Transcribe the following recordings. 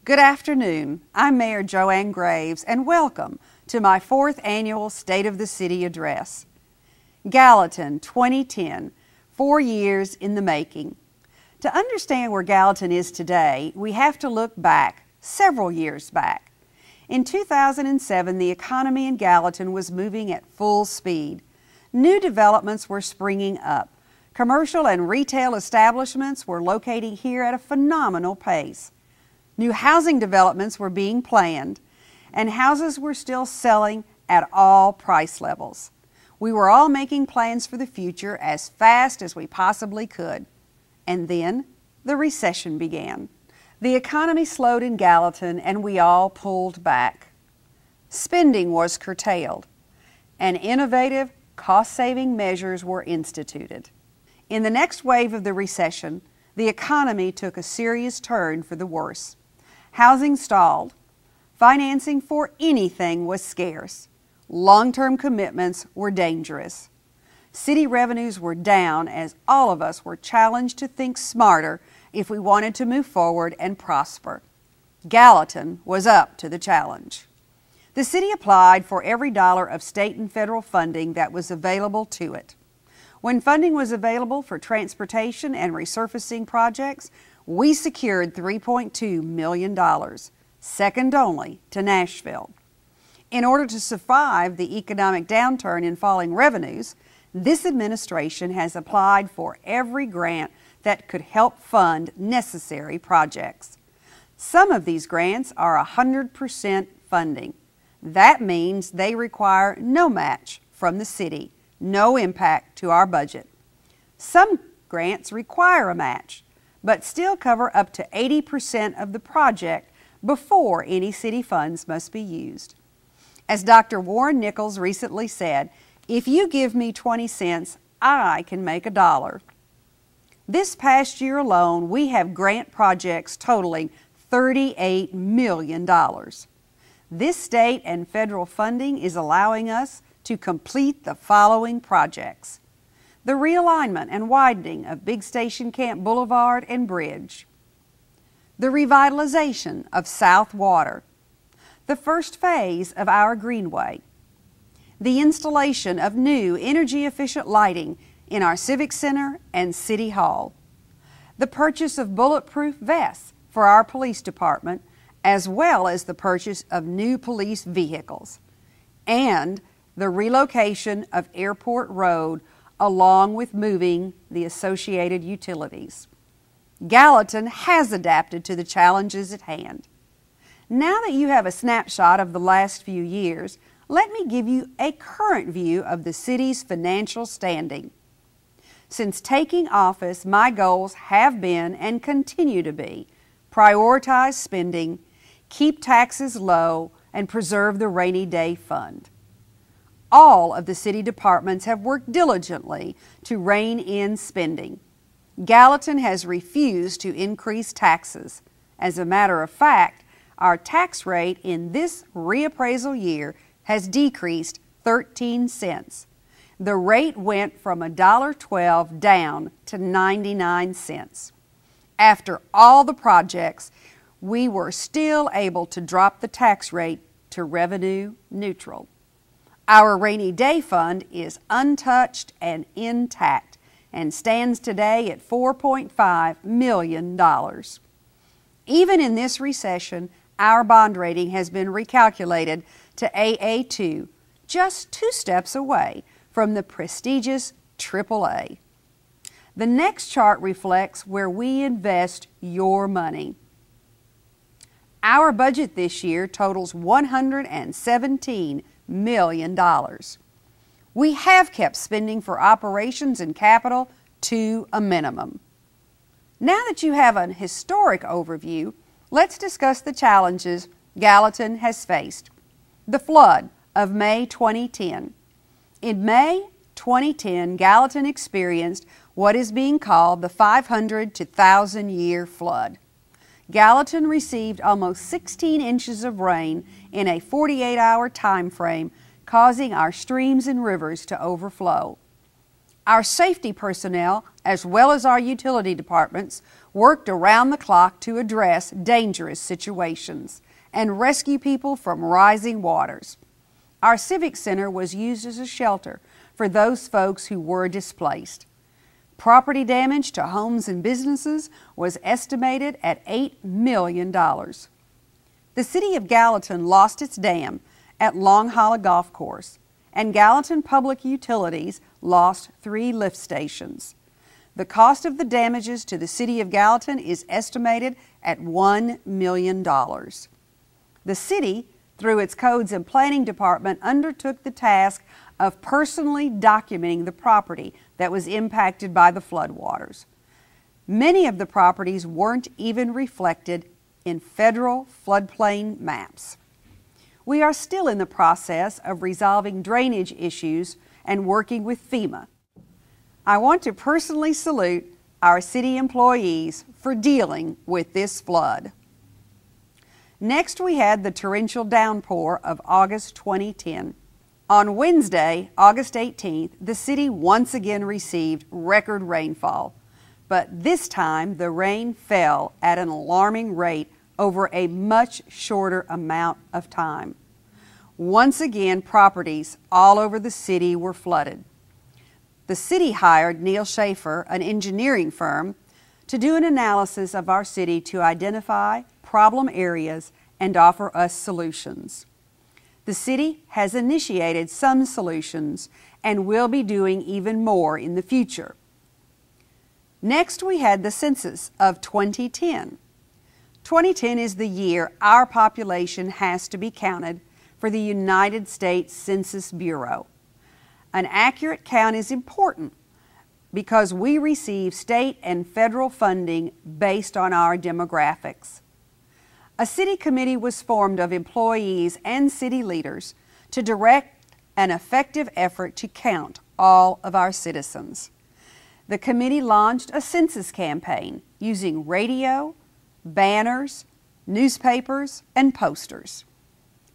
Good afternoon. I'm Mayor Joanne Graves, and welcome to my 4th annual State of the City address. Gallatin 2010, 4 years in the making. To understand where Gallatin is today, we have to look back, several years back. In 2007, the economy in Gallatin was moving at full speed. New developments were springing up. Commercial and retail establishments were locating here at a phenomenal pace. New housing developments were being planned, and houses were still selling at all price levels. We were all making plans for the future as fast as we possibly could. And then the recession began. The economy slowed in Gallatin, and we all pulled back. Spending was curtailed, and innovative, cost-saving measures were instituted. In the next wave of the recession, the economy took a serious turn for the worse. Housing stalled. Financing for anything was scarce. Long-term commitments were dangerous. City revenues were down as all of us were challenged to think smarter if we wanted to move forward and prosper. Gallatin was up to the challenge. The city applied for every dollar of state and federal funding that was available to it. When funding was available for transportation and resurfacing projects, we secured $3.2 million, second only to Nashville. In order to survive the economic downturn in falling revenues, this administration has applied for every grant that could help fund necessary projects. Some of these grants are 100% funding. That means they require no match from the city, no impact to our budget. Some grants require a match, but still cover up to 80% of the project before any city funds must be used. As Dr. Warren Nichols recently said, "If you give me 20 cents, I can make $1." This past year alone, we have grant projects totaling $38 million. This state and federal funding is allowing us to complete the following projects: the realignment and widening of Big Station Camp Boulevard and Bridge, the revitalization of South Water, the first phase of our Greenway, the installation of new energy-efficient lighting in our Civic Center and City Hall, the purchase of bulletproof vests for our police department, as well as the purchase of new police vehicles, and the relocation of Airport Road along with moving the associated utilities. Gallatin has adapted to the challenges at hand. Now that you have a snapshot of the last few years, let me give you a current view of the city's financial standing. Since taking office, my goals have been and continue to be: prioritize spending, keep taxes low, and preserve the rainy day fund. All of the city departments have worked diligently to rein in spending. Gallatin has refused to increase taxes. As a matter of fact, our tax rate in this reappraisal year has decreased 13 cents. The rate went from $1.12 down to 99 cents. After all the projects, we were still able to drop the tax rate to revenue neutral. Our rainy day fund is untouched and intact and stands today at $4.5 million. Even in this recession, our bond rating has been recalculated to AA2, just 2 steps away from the prestigious AAA. The next chart reflects where we invest your money. Our budget this year totals $117 million. We have kept spending for operations and capital to a minimum. Now that you have an historic overview, let's discuss the challenges Gallatin has faced. The flood of May 2010. In May 2010, Gallatin experienced what is being called the 500 to 1,000 year flood. Gallatin received almost 16 inches of rain in a 48-hour time frame, causing our streams and rivers to overflow. Our safety personnel, as well as our utility departments, worked around the clock to address dangerous situations and rescue people from rising waters. Our Civic Center was used as a shelter for those folks who were displaced. Property damage to homes and businesses was estimated at $8 million. The city of Gallatin lost its dam at Long Hollow Golf Course, and Gallatin Public Utilities lost 3 lift stations. The cost of the damages to the city of Gallatin is estimated at $1 million. The city, through its Codes and Planning Department, undertook the task of personally documenting the property that was impacted by the floodwaters. Many of the properties weren't even reflected in federal floodplain maps. We are still in the process of resolving drainage issues and working with FEMA. I want to personally salute our city employees for dealing with this flood. Next, we had the torrential downpour of August 2010. On Wednesday, August 18th, the city once again received record rainfall, but this time the rain fell at an alarming rate over a much shorter amount of time. Once again, properties all over the city were flooded. The city hired Neil Schaefer, an engineering firm, to do an analysis of our city to identify problem areas and offer us solutions. The city has initiated some solutions and will be doing even more in the future. Next, we had the census of 2010. 2010 is the year our population has to be counted for the United States Census Bureau. An accurate count is important because we receive state and federal funding based on our demographics. A city committee was formed of employees and city leaders to direct an effective effort to count all of our citizens. The committee launched a census campaign using radio, banners, newspapers, and posters.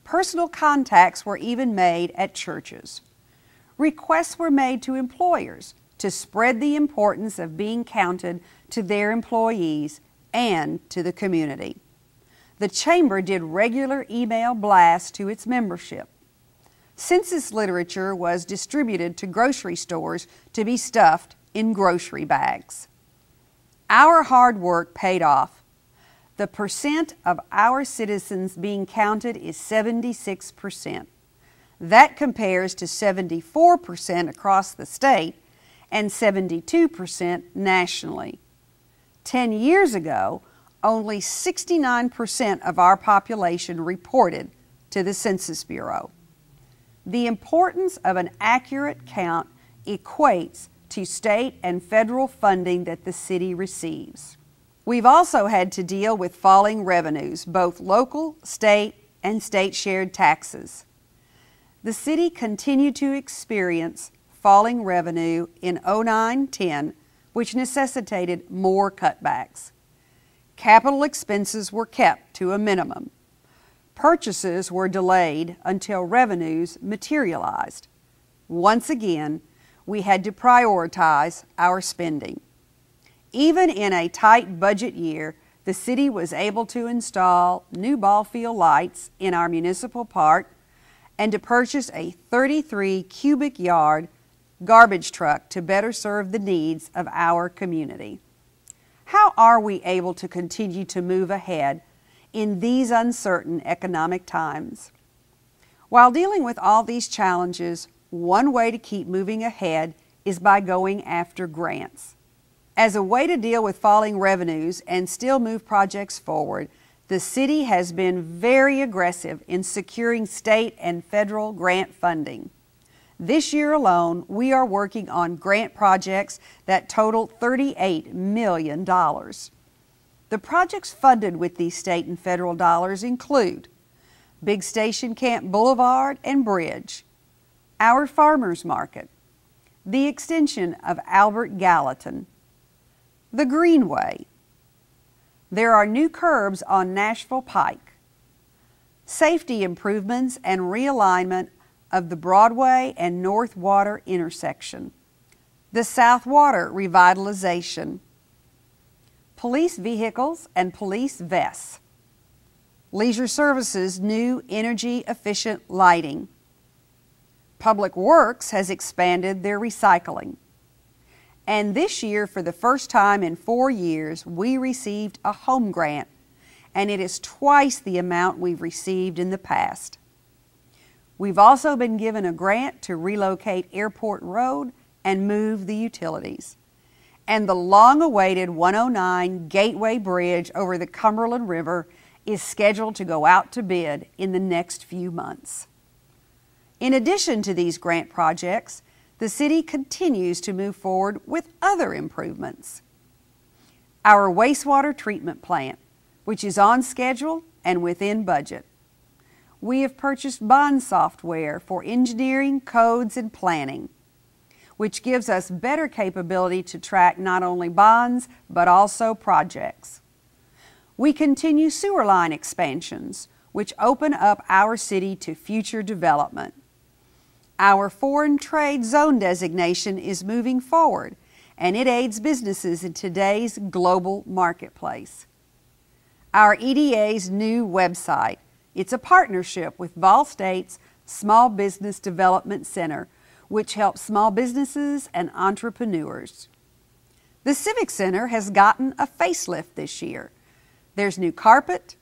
Personal contacts were even made at churches. Requests were made to employers to spread the importance of being counted to their employees and to the community. The Chamber did regular email blasts to its membership. Census literature was distributed to grocery stores to be stuffed in grocery bags. Our hard work paid off. The percent of our citizens being counted is 76%. That compares to 74% across the state and 72% nationally. 10 years ago, only 69% of our population reported to the Census Bureau. The importance of an accurate count equates to state and federal funding that the city receives. We've also had to deal with falling revenues, both local, state, and state-shared taxes. The city continued to experience falling revenue in 09-10, which necessitated more cutbacks. Capital expenses were kept to a minimum. Purchases were delayed until revenues materialized. Once again, we had to prioritize our spending. Even in a tight budget year, the city was able to install new ball field lights in our municipal park and to purchase a 33 cubic yard garbage truck to better serve the needs of our community. How are we able to continue to move ahead in these uncertain economic times? While dealing with all these challenges, one way to keep moving ahead is by going after grants. As a way to deal with falling revenues and still move projects forward, the city has been very aggressive in securing state and federal grant funding. This year alone, we are working on grant projects that total $38 million. The projects funded with these state and federal dollars include Big Station Camp Boulevard and Bridge, our Farmers Market, the extension of Albert Gallatin, the Greenway. There are new curbs on Nashville Pike, safety improvements and realignment of the Broadway and North Water intersection, the South Water revitalization, police vehicles and police vests, Leisure Services' new energy-efficient lighting. Public Works has expanded their recycling. And this year, for the first time in 4 years, we received a home grant, and it is twice the amount we've received in the past. We've also been given a grant to relocate Airport Road and move the utilities. And the long-awaited 109 Gateway Bridge over the Cumberland River is scheduled to go out to bid in the next few months. In addition to these grant projects, the city continues to move forward with other improvements. Our wastewater treatment plant, which is on schedule and within budget. We have purchased bond software for engineering, codes, and planning, which gives us better capability to track not only bonds, but also projects. We continue sewer line expansions, which open up our city to future development. Our foreign trade zone designation is moving forward, and it aids businesses in today's global marketplace. Our EDA's new website, it's a partnership with Vol State's Small Business Development Center, which helps small businesses and entrepreneurs. The Civic Center has gotten a facelift this year. There's new carpet,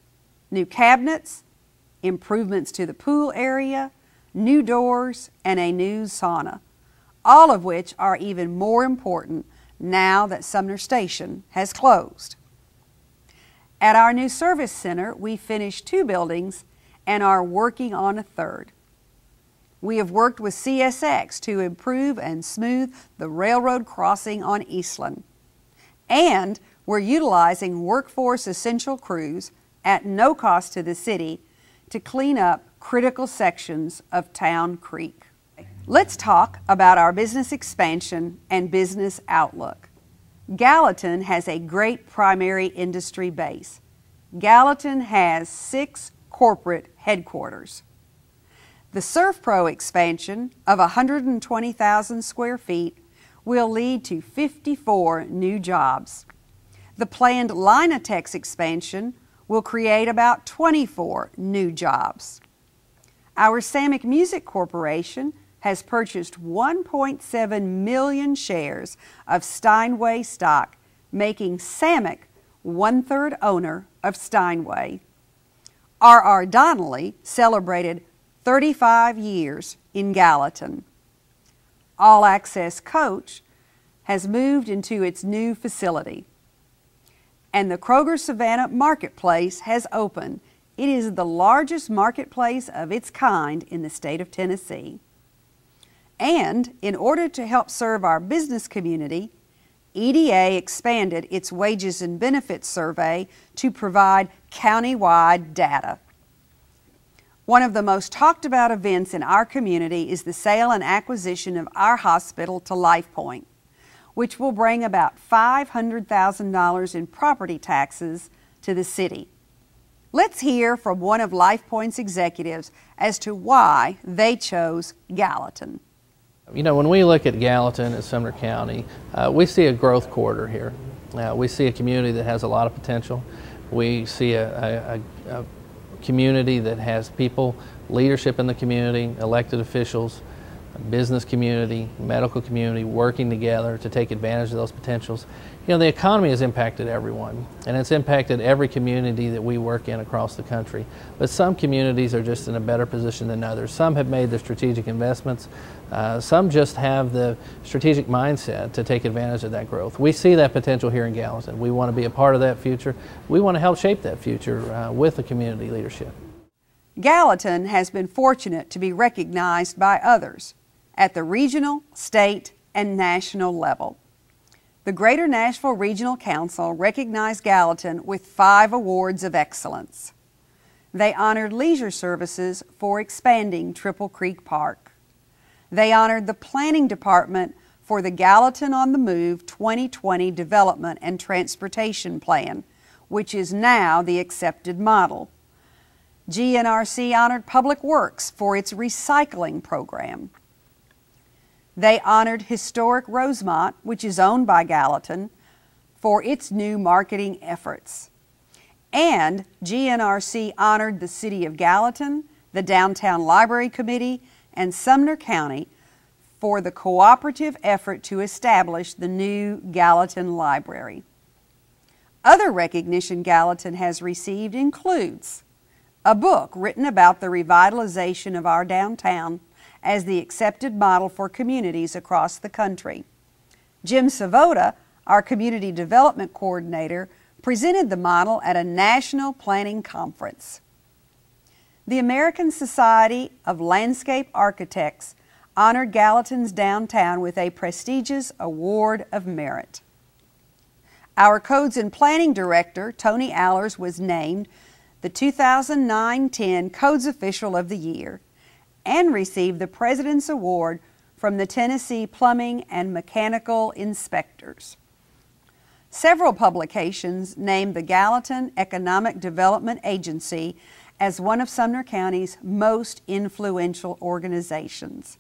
new cabinets, improvements to the pool area, new doors, and a new sauna, all of which are even more important now that Sumner Station has closed. At our new service center, we finished 2 buildings and are working on a 3rd. We have worked with CSX to improve and smooth the railroad crossing on Eastland. And we're utilizing Workforce Essential crews at no cost to the city to clean up critical sections of Town Creek. Let's talk about our business expansion and business outlook. Gallatin has a great primary industry base. Gallatin has 6 corporate headquarters. The ServPro expansion of 120,000 square feet will lead to 54 new jobs. The planned Linatex expansion will create about 24 new jobs. Our Samick Music Corporation has purchased 1.7 million shares of Steinway stock, making Samick 1/3 owner of Steinway. R.R. Donnelly celebrated 35 years in Gallatin. All Access Coach has moved into its new facility. And the Kroger Savannah Marketplace has opened. It is the largest marketplace of its kind in the state of Tennessee. And in order to help serve our business community, EDA expanded its wages and benefits survey to provide county-wide data. One of the most talked about events in our community is the sale and acquisition of our hospital to LifePoint, which will bring about $500,000 in property taxes to the city. Let's hear from one of LifePoint's executives as to why they chose Gallatin. You know, when we look at Gallatin and Sumner County, we see a growth corridor here. We see a community that has a lot of potential. We see a community that has people, leadership in the community, elected officials, business community, medical community working together to take advantage of those potentials. You know, the economy has impacted everyone, and it's impacted every community that we work in across the country. But some communities are just in a better position than others. Some have made the strategic investments. Some just have the strategic mindset to take advantage of that growth. We see that potential here in Gallatin. We want to be a part of that future. We want to help shape that future with the community leadership. Gallatin has been fortunate to be recognized by others at the regional, state, and national level. The Greater Nashville Regional Council recognized Gallatin with 5 awards of excellence. They honored Leisure Services for expanding Triple Creek Park. They honored the Planning Department for the Gallatin on the Move 2020 Development and Transportation Plan, which is now the accepted model. GNRC honored Public Works for its recycling program. They honored historic Rosemont, which is owned by Gallatin, for its new marketing efforts. And GNRC honored the City of Gallatin, the Downtown Library Committee, and Sumner County for the cooperative effort to establish the new Gallatin Library. Other recognition Gallatin has received includes a book written about the revitalization of our downtown as the accepted model for communities across the country. Jim Savoda, our Community Development Coordinator, presented the model at a national planning conference. The American Society of Landscape Architects honored Gallatin's downtown with a prestigious Award of Merit. Our Codes and Planning Director, Tony Allers, was named the 2009-10 Codes Official of the Year and received the President's Award from the Tennessee Plumbing and Mechanical Inspectors. Several publications named the Gallatin Economic Development Agency as one of Sumner County's most influential organizations.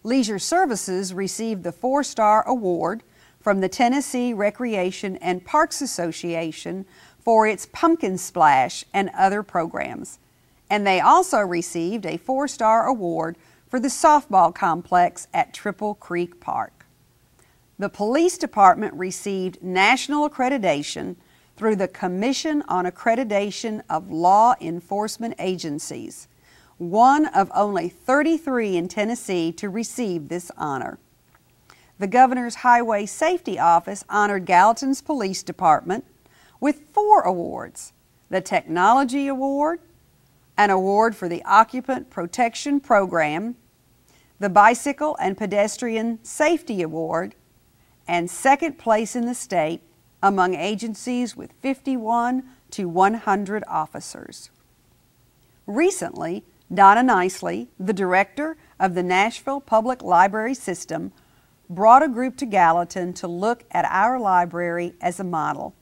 Leisure Services received the 4-Star Award from the Tennessee Recreation and Parks Association for its Pumpkin Splash and other programs, and they also received a 4-Star Award for the softball complex at Triple Creek Park. The Police Department received national accreditation through the Commission on Accreditation of Law Enforcement Agencies, one of only 33 in Tennessee to receive this honor. The Governor's Highway Safety Office honored Gallatin's Police Department with 4 awards: the Technology Award, an award for the Occupant Protection Program, the Bicycle and Pedestrian Safety Award, and second place in the state among agencies with 51 to 100 officers. Recently, Donna Nicely, the director of the Nashville Public Library System, brought a group to Gallatin to look at our library as a model.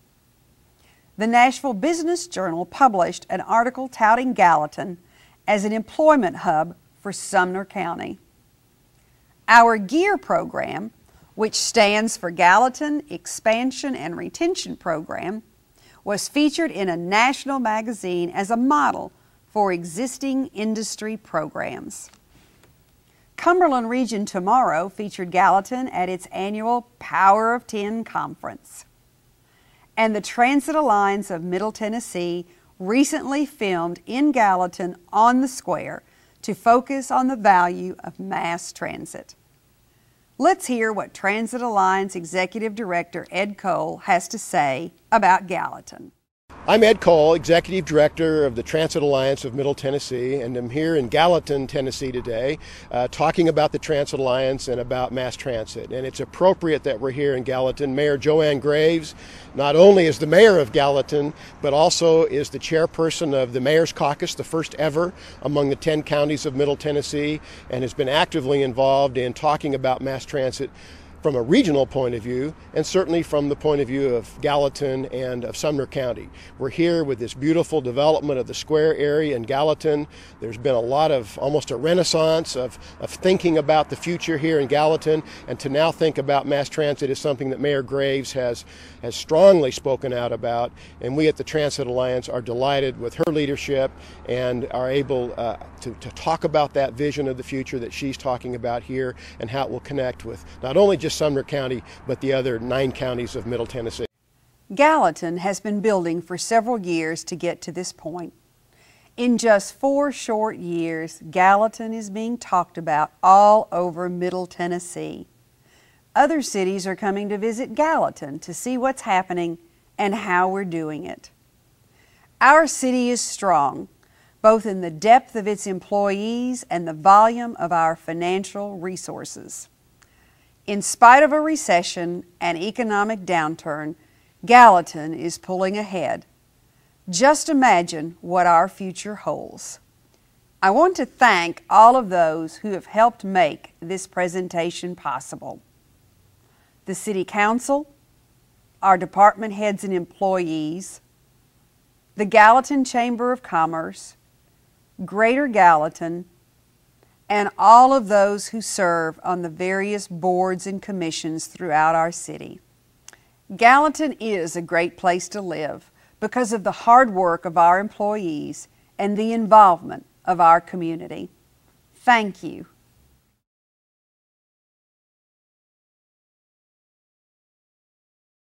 The Nashville Business Journal published an article touting Gallatin as an employment hub for Sumner County. Our GEAR program, which stands for Gallatin Expansion and Retention Program, was featured in a national magazine as a model for existing industry programs. Cumberland Region Tomorrow featured Gallatin at its annual Power of 10 conference. And the Transit Alliance of Middle Tennessee recently filmed in Gallatin on the Square to focus on the value of mass transit. Let's hear what Transit Alliance Executive Director Ed Cole has to say about Gallatin. I'm Ed Cole, Executive Director of the Transit Alliance of Middle Tennessee, and I'm here in Gallatin, Tennessee today, talking about the Transit Alliance and about mass transit. And it's appropriate that we're here in Gallatin. Mayor Joanne Graves not only is the mayor of Gallatin, but also is the chairperson of the Mayor's Caucus, the first ever among the 10 counties of Middle Tennessee, and has been actively involved in talking about mass transit from a regional point of view, and certainly from the point of view of Gallatin and of Sumner County. We're here with this beautiful development of the square area in Gallatin. There's been a lot of, almost a renaissance of thinking about the future here in Gallatin, and to now think about mass transit is something that Mayor Graves has strongly spoken out about, and we at the Transit Alliance are delighted with her leadership and are able to talk about that vision of the future that she's talking about here and how it will connect with not only just Sumner County, but the other 9 counties of Middle Tennessee. Gallatin has been building for several years to get to this point. In just 4 short years, Gallatin is being talked about all over Middle Tennessee. Other cities are coming to visit Gallatin to see what's happening and how we're doing it. Our city is strong, both in the depth of its employees and the volume of our financial resources. In spite of a recession and economic downturn, Gallatin is pulling ahead. Just imagine what our future holds. I want to thank all of those who have helped make this presentation possible. The City Council, our department heads and employees, the Gallatin Chamber of Commerce, Greater Gallatin, and all of those who serve on the various boards and commissions throughout our city. Gallatin is a great place to live because of the hard work of our employees and the involvement of our community. Thank you.